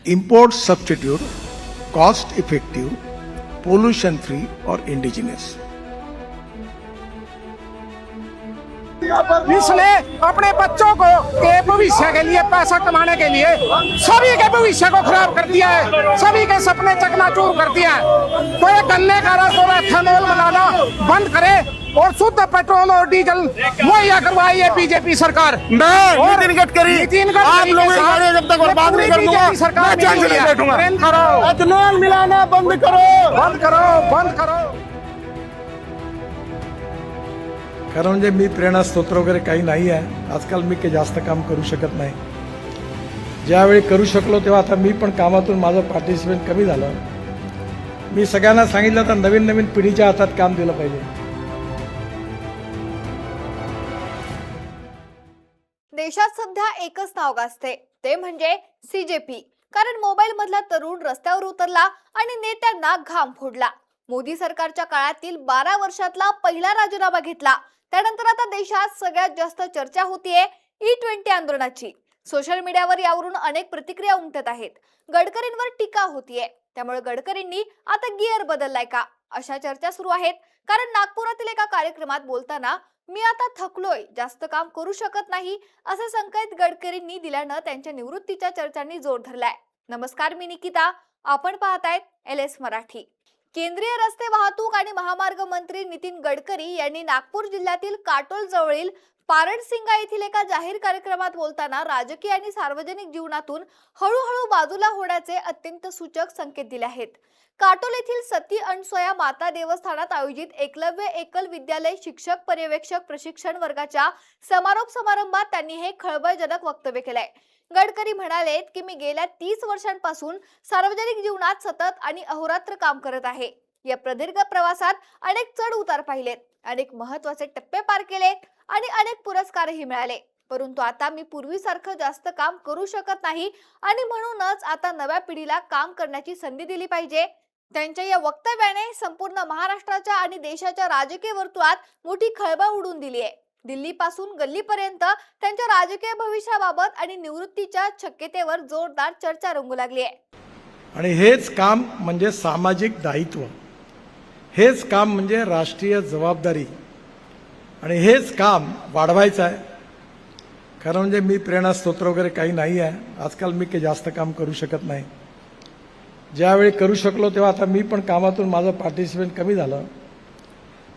import substitute, cost effective, pollution free और indigenous। इसने अपने बच्चों को के भविष्य के लिए पैसा कमाने के लिए सभी के भविष्य को खराब कर दिया है, सभी के सपने चकनाचूर कर दिया है। तो ये गन्ने का रस और एथेनॉल बनाना बंद करे और शुद्ध पेट्रोल और डीजल मुहैया करवाई है बीजेपी सरकार। मैं नितिन गडकरी आप लोगों की गाड़ी जब तक बर्बाद नहीं कर दूंगा मैं जान से नहीं बैठूंगा। एथेनॉल मिलाना बंद करो, बंद करो, बंद करो। खरं म्हणजे मी प्रेरणास्त्रोत वगैरे काही नाही आहे। आजकाल मी काही जास्त काम करू शकत नाही। ज्यावेळी करू शकलो तेव्हा आता मी पण कामातून माझं पार्टिसिपेट कमी झालं। मी सगळ्यांना सांगितलं तर नवीन नवीन पिढीच्या हातात काम दिलं पाहिजे। देशात सध्या एकच नाव गाजते ते म्हणजे सीजेपी। कारण मोबाईल मधला तरुण रस्त्यावर उतरला आणि नेत्यांना घाम फोडला। मोदी सरकारच्या काळातील 12 वर्षातला पहिला राजीनामा घेतला। त्यानंतर आता देशात सगळ्यात जास्त चर्चा होतीये E20 आंदोलनाची। सोशल मीडियावर यावरून अनेक प्रतिक्रिया उमटत आहेत। गडकरींवर टीका होतीये, त्यामुळे गडकरींनी आता गिअर बदललाय का अशा चर्चा सुरू आहेत। कारण नागपुरातील एका कार्यक्रमात बोलताना मी आता थकलोय, जास्त काम करू शकत नाही असे संकेत गडकरींनी दिल्यानं त्यांच्या निवृत्तीच्या चर्चांनी जोर धरलाय। नमस्कार, मी निकिता, आपण पाहतायत LS मराठी। केंद्रीय रस्ते वाहतूक आणि महामार्ग मंत्री नितीन गडकरी यांनी नागपूर जिल्ह्यातील काटोल जवळील पारडसिंगा येथील एका जाहीर कार्यक्रमात बोलताना राजकीय आणि सार्वजनिक जीवनातून हळूहळू बाजूला होण्याचे अत्यंत सूचक संकेत दिले आहेत। काटोल येथील सती अनसोया माता देवस्थानात आयोजित एकलव्य एकल विद्यालय शिक्षक पर्यवेक्षक प्रशिक्षण वर्गाच्या समारोप समारंभात त्यांनी हे खळबळजनक वक्तव्य केलंय। गडकरी म्हणाले की मी गेल्या 30 वर्षांपासून सार्वजनिक जीवनात सतत आणि अहोरात्र काम करत आहे। या प्रदीर्घ प्रवासात अनेक चढ उतार पाहिलेत, अनेक महत्त्वाचे टप्पे पार केले आणि अनेक पुरस्कारही मिळाले। परंतु आता मी पूर्वीसारखं जास्त काम करू शकत नाही आणि म्हणूनच आता नव्या पिढीला काम करण्याची संधी दिली पाहिजे। त्यांच्या या वक्तव्याने संपूर्ण महाराष्ट्राच्या आणि देशाच्या राजकीय वर्तुळात मोठी खळबळ उडून दिली आहे। दिल्लीपासून गल्लीपर्यंत त्यांच्या राजकीय भविष्याबाबत आणि निवृत्तीच्या शक्यतेवर जोरदार चर्चा रंगू लागली आहे। आणि हेच काम म्हणजे सामाजिक दायित्व, हेच काम म्हणजे राष्ट्रीय जबाबदारी आणि हेच काम वाढवायचं आहे। खरं म्हणजे मी प्रेरणास्त्रोत वगैरे काही नाही आहे। आजकाल मी काही जास्त काम करू शकत नाही। ज्यावेळी करू शकलो तेव्हा आता मी पण कामातून माझं पार्टिसिपेट कमी झालं।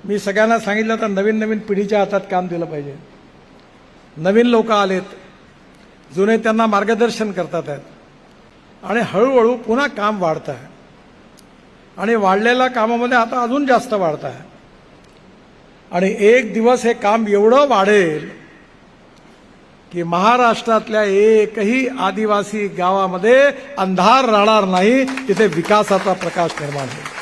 मी सगळ्यांना सांगितलं तर नवीन नवीन पिढीच्या हातात काम दिलं पाहिजे। नवीन लोक आलेत, जुने त्यांना मार्गदर्शन करतात आहेत आणि हळूहळू पुन्हा काम वाढतं आहे आणि वाढलेल्या कामामध्ये आता अजून जास्त वाढतं आहे आणि एक दिवस हे काम एवढं वाढेल की महाराष्ट्रातल्या एकही आदिवासी गावामध्ये अंधार राहणार नाही, तिथे विकासाचा प्रकाश निर्माण होईल।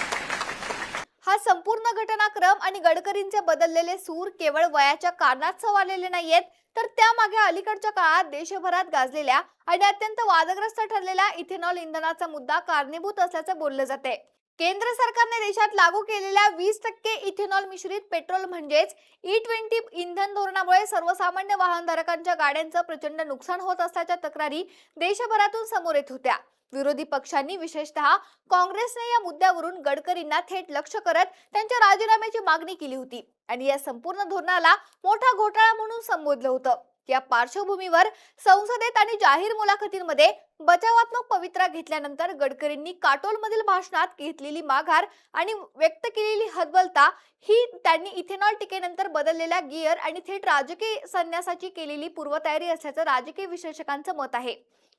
हा संपूर्ण घटनाक्रम आणि गडकरींचे बदललेले सूर केवळ वयाच्या कारणात सवारलेले नाहीयेत, तर त्यामागे अलीकडच्या काळात देशभरात गाजलेल्या आणि अत्यंत वादग्रस्त ठरलेल्या इथेनॉल इंधनाचा मुद्दा कारणीभूत असल्याचे बोलले जाते। केंद्र सरकारने देशात लागू केलेल्या 20% इथेनॉल मिश्रित पेट्रोल म्हणजेच E20 इंधन धोरणामुळे सर्वसामान्य वाहनधारकांच्या गाड्यांचं प्रचंड नुकसान होत असल्याच्या तक्रारी देशभरातून समोर येत होत्या। विरोधी पक्षांनी विशेषतः काँग्रेसने या मुद्द्यावरून गडकरींना थेट लक्ष करत त्यांच्या राजीनाम्याची मागणी केली होती आणि या संपूर्ण धोरणाला मोठा घोटाळा म्हणून संबोधलं होतं। या पार्श्वभूमीवर संसदेत आणि जाहीर मुलाखतींमध्ये बचावात्मक पवित्रा घेतल्यानंतर गडकरींनी काटोलमधील भाषणात घेतलेली माघार आणि व्यक्त केलेली हतबलता ही त्यांनी इथेनॉल टीकेनंतर बदललेल्या गिअर आणि थेट राजकीय संन्यासाची केलेली पूर्वतयारी असल्याचं राजकीय विश्लेषकांचं मत आहे।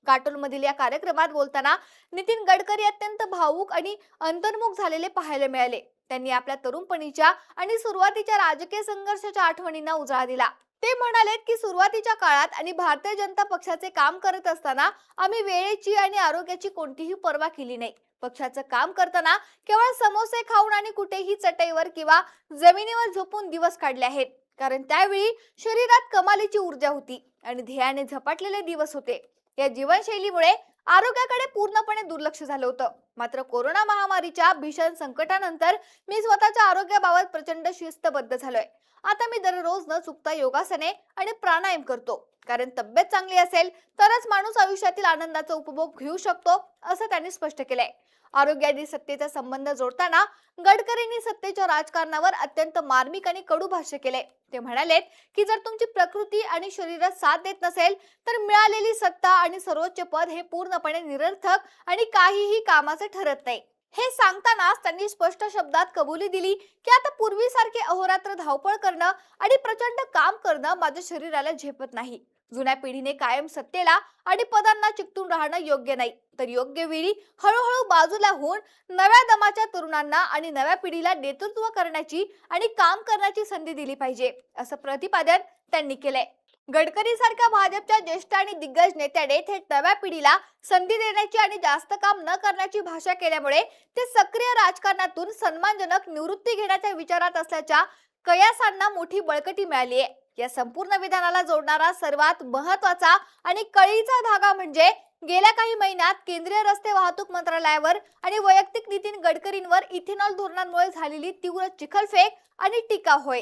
काटोलमधील या कार्यक्रमात बोलताना नितीन गडकरी अत्यंत भावुक आणि अंतर्मुख झालेले पाहायला मिळाले। त्यांनी आपल्या तरुणपणीच्या आणि सुरुवातीच्या राजकीय संघर्षाच्या आठवणींना उजाळा दिला। ते म्हणालेत की सुरुवातीच्या काळात आणि भारतीय जनता पक्षाचे काम करत असताना आम्ही वेळेची आणि आरोग्याची कोणतीही पर्वा केली नाही। पक्षाचं काम करताना केवळ समोसे खाऊन आणि कुठेही चटईवर किंवा जमिनीवर झोपून दिवस काढले आहेत, कारण त्यावेळी शरीरात कमालीची ऊर्जा होती आणि ध्येयाने झपाटलेले दिवस होते। या जीवनशैलीमुळे आरोग्याकडे पूर्णपणे दुर्लक्ष झालं होतं। मात्र कोरोना महामारीच्या भीषण संकटानंतर मी स्वतःच्या आरोग्याबाबत प्रचंड शिस्तबद्ध झालोय। आता मी दररोज न चुकता योगासने आणि प्राणायाम करतो, कारण तब्येत चांगली असेल तरच माणूस आयुष्यातील आनंदाचा उपभोग घेऊ शकतो, असं त्यांनी स्पष्ट केलंय. आरोग्य आणि सत्तेचा संबंध जोडताना गडकरींनी सत्तेच्या राजकारणावर अत्यंत मार्मिक आणि कडू भाष्य केले. ते म्हणाले की जर तुमची प्रकृती आणि शरीर साथ देत नसेल तर मिळालेली सत्ता आणि सर्वोच्च पद हे पूर्णपणे निरर्थक आणि काहीही कामाचे ठरत नाही. हे सांगतानाच त्यांनी स्पष्ट शब्दात कबुली दिली की आता पूर्वीसारखे अहोरात्र धावपळ करणं आणि प्रचंड काम करणं माझ्या शरीराला झेपत नाही. जुन्या पिढीने कायम सत्तेला आणि पदांना चिकटून राहणं योग्य नाही, तर योग्य वेळी हळूहळू बाजूला होऊन नव्या दमाच्या तरुणांना आणि नव्या पिढीला नेतृत्व करण्याची आणि काम करण्याची संधी दिली पाहिजे, असं प्रतिपादन त्यांनी केलंय. गडकरी सारख्या भाजपच्या ज्येष्ठ आणि दिग्गज नेत्याने थेट नव्या पिढीला संधी देण्याची आणि जास्त काम न करण्याची भाषा केल्यामुळे ते सक्रिय राजकारणातून सन्मानजनक निवृत्ती घेण्याच्या विचारात असल्याच्या कयासांना मोठी बळकटी मिळाली आहे. या संपूर्ण विधानाला जोडणारा सर्वात महत्वाचा आणि कळीचा धागा म्हणजे गेल्या काही महिन्यात केंद्रीय रस्ते वाहतूक मंत्रालयावर आणि वैयक्तिक नितीन गडकरींवर इथेनॉल धोरणांमुळे झालेली तीव्र चिखलफेक आणि टीका होय.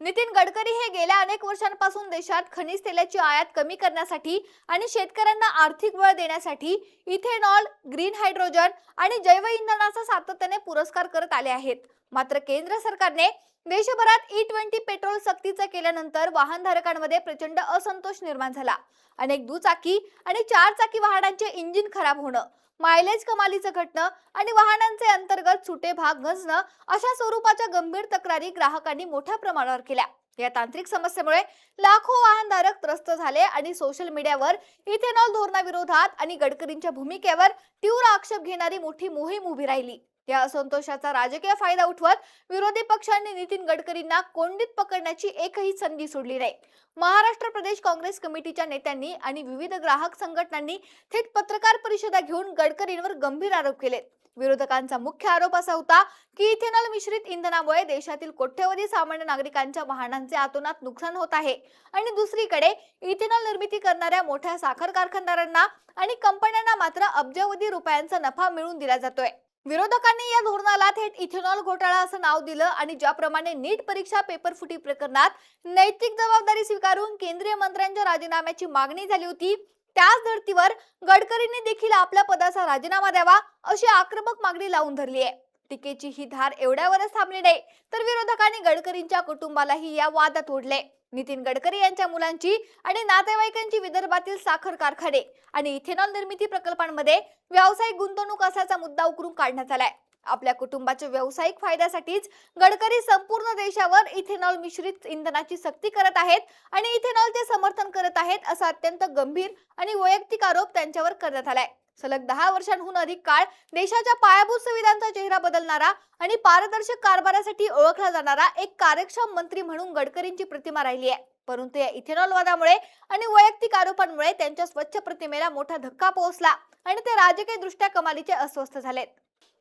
नितीन गडकरी हे गेल्या अनेक वर्षांपासून देशात खनिज तेलाची आयात कमी करण्यासाठी आणि शेतकऱ्यांना आर्थिक बळ देण्यासाठी इथेनॉल, ग्रीन हायड्रोजन आणि जैव इंधनाचा सातत्याने पुरस्कार करत आले आहेत. मात्र केंद्र सरकारने देशभरात E20 पेट्रोल सक्तीचं केल्यानंतर वाहनधारकांमध्ये प्रचंड असंतोष निर्माण झाला. अनेक दुचाकी आणि चारचाकी वाहनांचे इंजिन खराब होणं, मायलेज कमालीचं घटणं आणि वाहनांचे अंतर्गत सुटे भाग गंजणं अशा स्वरूपाच्या गंभीर तक्रारी ग्राहकांनी मोठ्या प्रमाणावर केल्या. या तांत्रिक समस्येमुळे लाखो वाहनधारक त्रस्त झाले आणि सोशल मीडियावर इथेनॉल धोरणाविरोधात आणि गडकरींच्या भूमिकेवर तीव्र आक्षेप घेणारी मोठी मोहीम उभी राहिली. या असंतोषाचा राजकीय फायदा उठवत विरोधी पक्षांनी नितीन गडकरींना कोंडीत पकडण्याची एकही संधी सोडली नाही. महाराष्ट्र प्रदेश काँग्रेस कमिटीच्या नेत्यांनी आणि विविध ग्राहक संघटनांनी थेट पत्रकार परिषदा घेऊन गडकरींवर गंभीर आरोप केले. विरोधकांचा मुख्य आरोप असा होता की इथेनॉल मिश्रित इंधनामुळे देशातील कोट्यवधी सामान्य नागरिकांच्या वाहनांचे अतोनात नुकसान होत आहे आणि दुसरीकडे इथेनॉल निर्मिती करणाऱ्या मोठ्या साखर कारखानदारांना आणि कंपन्यांना मात्र अब्जावधी रुपयांचा नफा मिळवून दिला जातोय. विरोधकांनी या धोरणाला थेट इथेनॉल घोटाळा असं नाव दिलं आणि ज्याप्रमाणे नीट परीक्षा पेपरफुटी प्रकरणात नैतिक जबाबदारी स्वीकारून केंद्रीय मंत्र्यांच्या राजीनाम्याची मागणी झाली होती, त्याच धर्तीवर गडकरींनी देखील आपल्या पदाचा राजीनामा द्यावा अशी आक्रमक मागणी लावून धरली आहे. टीकेची ही धार एवढ्यावरच थांबली नाही, तर विरोधकांनी गडकरींच्या कुटुंबालाही या वादात ओढले. नितीन गडकरी यांच्या मुलांची आणि नातेवाईकांची विदर्भातील साखर कारखाने आणि इथेनॉल निर्मिती प्रकल्पांमध्ये व्यावसायिक गुंतवणूक असल्याचा मुद्दा उकरून काढण्यात आलाय. आपल्या कुटुंबाच्या व्यावसायिक फायद्यासाठीच गडकरी संपूर्ण देशावर इथेनॉल मिश्रित इंधनाची सक्ती करत आहेत आणि इथेनॉलचे समर्थन करत आहेत असा अत्यंत गंभीर आणि वैयक्तिक आरोप त्यांच्यावर करण्यात आलाय. सलग 10 वर्षांहून अधिक काळ देशाच्या पायाभूत सुविधांचा चेहरा बदलणारा आणि पारदर्शक कारभारासाठी ओळखला जाणारा एक कार्यक्षम मंत्री म्हणून गडकरींची प्रतिमा राहिली आहे. परंतु या इथेनॉल वादामुळे आणि वैयक्तिक आरोपांमुळे त्यांच्या स्वच्छ प्रतिमेला मोठा धक्का पोहोचला आणि ते राजकीय दृष्ट्या कमालीचे अस्वस्थ झालेत.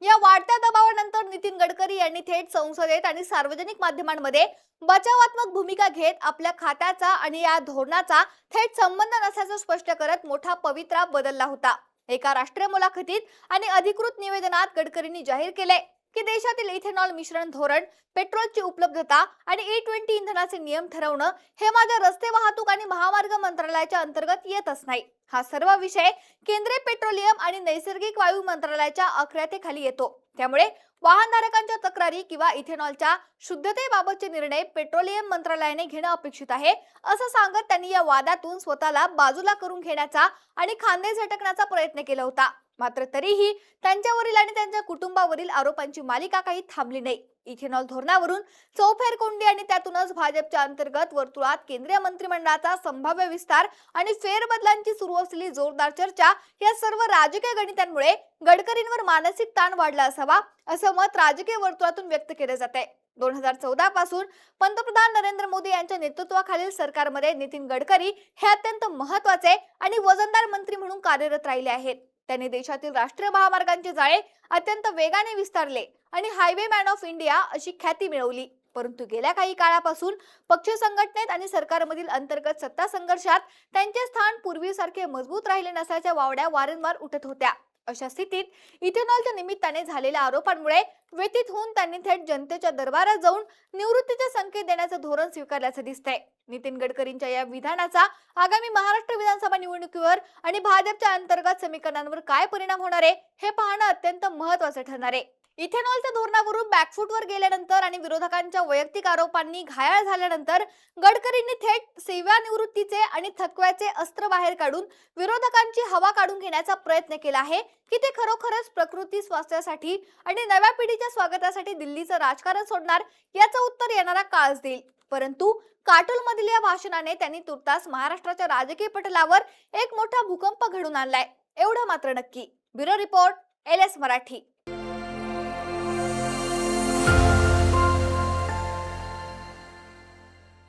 या वाढत्या दबावानंतर नितीन गडकरी यांनी थेट संसदेत आणि सार्वजनिक माध्यमांमध्ये बचावात्मक भूमिका घेत आपल्या खात्याचा आणि या धोरणाचा थेट संबंध नसल्याचं स्पष्ट करत मोठा पवित्रा बदलला होता. एका राष्ट्रीय मुलाखतीत आणि अधिकृत निवेदनात गडकरींनी जाहीर केले की देशातील इथेनॉल मिश्रण धोरण, पेट्रोलची उपलब्धता आणि E20 इंधनाचे नियम ठरवणं हे माझ्या रस्ते वाहतूक आणि महामार्ग मंत्रालयाच्या अंतर्गत येतच नाही. हा सर्व विषय केंद्रीय पेट्रोलियम आणि नैसर्गिक वायू मंत्रालयाच्या आखत्याखाली येतो. त्यामुळे वाहनधारकांच्या तक्रारी किंवा इथेनॉलच्या शुद्धतेबाबतचे निर्णय पेट्रोलियम मंत्रालयाने घेणं अपेक्षित आहे, असं सांगत त्यांनी या वादातून स्वतःला बाजूला करून घेण्याचा आणि खांदे झटकण्याचा प्रयत्न केला होता. मात्र तरीही त्यांच्यावरील आणि त्यांच्या कुटुंबावरील आरोपांची मालिका काही थांबली नाही. इथेनॉल धोरणावरून चौफेरकोंडी आणि त्यातूनच भाजपच्या अंतर्गत वर्तुळात केंद्रीय मंत्रिमंडळाचा संभाव्य विस्तार आणि फेरबदलांची सुरू असलेली जोरदार चर्चा या सर्व राजकीय गणितांमुळे गडकरींवर मानसिक ताण वाढला असावा असं मत राजकीय वर्तुळातून व्यक्त केले जाते. 2014 पासून पंतप्रधान नरेंद्र मोदी यांच्या नेतृत्वाखालील सरकारमध्ये नितीन गडकरी हे अत्यंत महत्त्वाचे आणि वजनदार मंत्री म्हणून कार्यरत राहिले आहेत. त्यांनी देशातील राष्ट्रीय महामार्गांचे जाळे अत्यंत वेगाने विस्तारले आणि हायवे मॅन ऑफ इंडिया अशी ख्याती मिळवली. परंतु गेल्या काही काळापासून पक्ष संघटनेत आणि सरकारमधील अंतर्गत सत्ता संघर्षात त्यांचे स्थान पूर्वीसारखे मजबूत राहिले नसल्याच्या वावड्या वारंवार उठत होत्या. अशा स्थितीत इथेनॉलच्या निमित्ताने झालेल्या आरोपांमुळे व्यथित होऊन त्यांनी थेट जनतेच्या दरबारात जाऊन निवृत्तीचे संकेत देण्याचं धोरण स्वीकारल्याचं दिसतंय. नितीन गडकरींच्या या विधानाचा आगामी महाराष्ट्र विधानसभा निवडणुकीवर आणि भाजपच्या अंतर्गत समीकरणांवर काय परिणाम होणार आहे हे पाहणं अत्यंत महत्त्वाचं ठरणार आहे. इथेनॉलच्या धोरणावरून बॅकफूटवर गेल्यानंतर आणि विरोधकांच्या वैयक्तिक आरोपांनी घायाळ झाल्यानंतर गडकरींनी थेट सेवानिवृत्तीचे आणि थकव्याचे अस्त्र बाहेर काढून विरोधकांची हवा काढून घेण्याचा प्रयत्न केला आहे की ते खरोखरच प्रकृती स्वास्थ्यासाठी आणि नव्या पिढीच्या स्वागतासाठी दिल्लीचं राजकारण सोडणार याचं उत्तर येणारा काळच देईल. परंतु काटोलमधील या भाषणाने त्यांनी तुर्तास महाराष्ट्राच्या राजकीय पटलावर एक मोठा भूकंप घडून आणलाय एवढं मात्र नक्की. Bureau report LS Marathi.